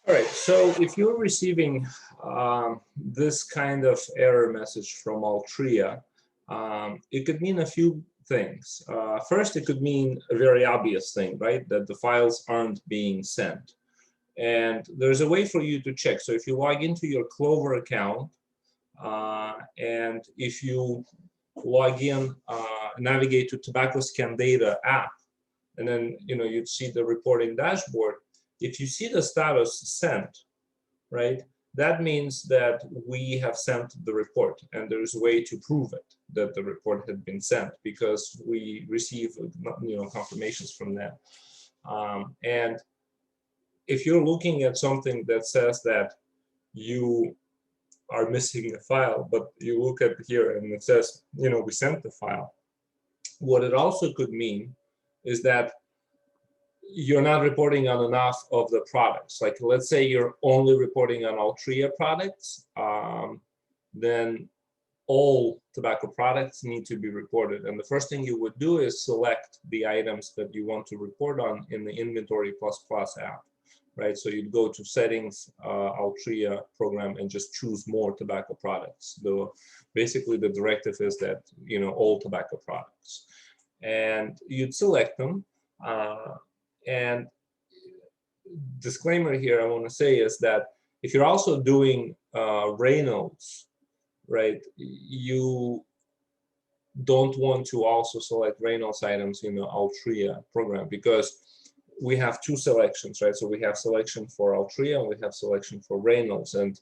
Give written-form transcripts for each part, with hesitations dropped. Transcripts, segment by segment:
All right, so if you're receiving this kind of error message from Altria, it could mean a few things. First, it could mean a very obvious thing, right? That the files aren't being sent. And there's a way for you to check. So if you log into your Clover account, and if you log in, navigate to Tobacco Scan Data app, and then you'd see the reporting dashboard. If you see the status sent, right, that means that we have sent the report, and there's a way to prove it that the report had been sent because we receive confirmations from them. And if you're looking at something that says that you are missing a file, but you look at here and it says, we sent the file, what it also could mean is that you're not reporting on enough of the products. Like, let's say you're only reporting on Altria products, then all tobacco products need to be reported. And the first thing you would do is select the items that you want to report on in the Inventory++ app, right? So you'd go to Settings, Altria program, and just choose More tobacco products. Basically, the directive is that, all tobacco products. And you'd select them. And disclaimer here I want to say is that if you're also doing Reynolds, right, you don't want to also select Reynolds items in the Altria program, because we have two selections, right? So we have selection for Altria and we have selection for Reynolds. And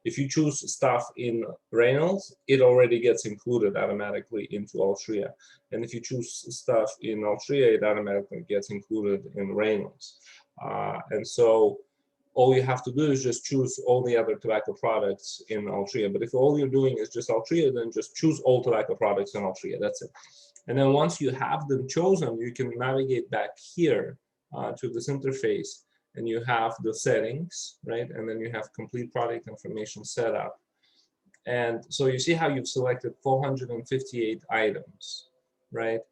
if you choose stuff in Reynolds, it already gets included automatically into Altria. And if you choose stuff in Altria, it automatically gets included in Reynolds. And so all you have to do is just choose all the other tobacco products in Altria. But if all you're doing is just Altria, then just choose all tobacco products in Altria. That's it. And then once you have them chosen, you can navigate back here to this interface, and you have the settings, right? And then you have complete product information setup. And so you see how you've selected 458 items, right?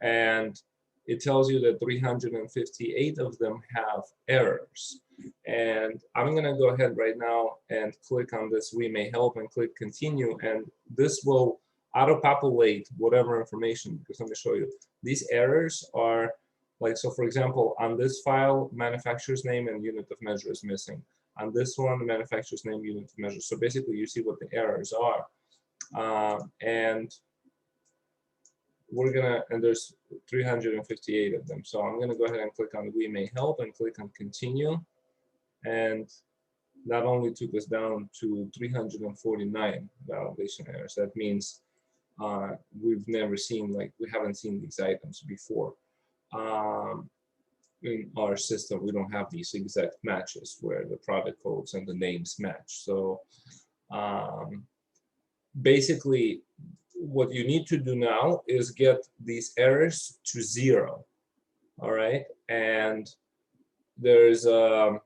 And it tells you that 358 of them have errors. And I'm going to go ahead right now and click on this We May Help and click Continue. And this will auto-populate whatever information, because let me show you. These errors are like, so for example, on this file, manufacturer's name and unit of measure is missing. On this one, the manufacturer's name, unit of measure. So basically, you see what the errors are. And there's 358 of them. So I'm gonna go ahead and click on We May Help and click on Continue. And that only took us down to 349 validation errors. That means we've never seen, we haven't seen these items before. In our system, we don't have these exact matches where the product codes and the names match. So basically, what you need to do now is get these errors to 0. All right, and there's a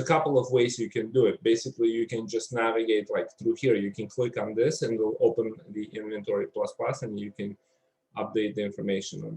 couple of ways you can do it. Basically, you can just navigate through here. You can click on this and it'll open the Inventory++, and you can update the information on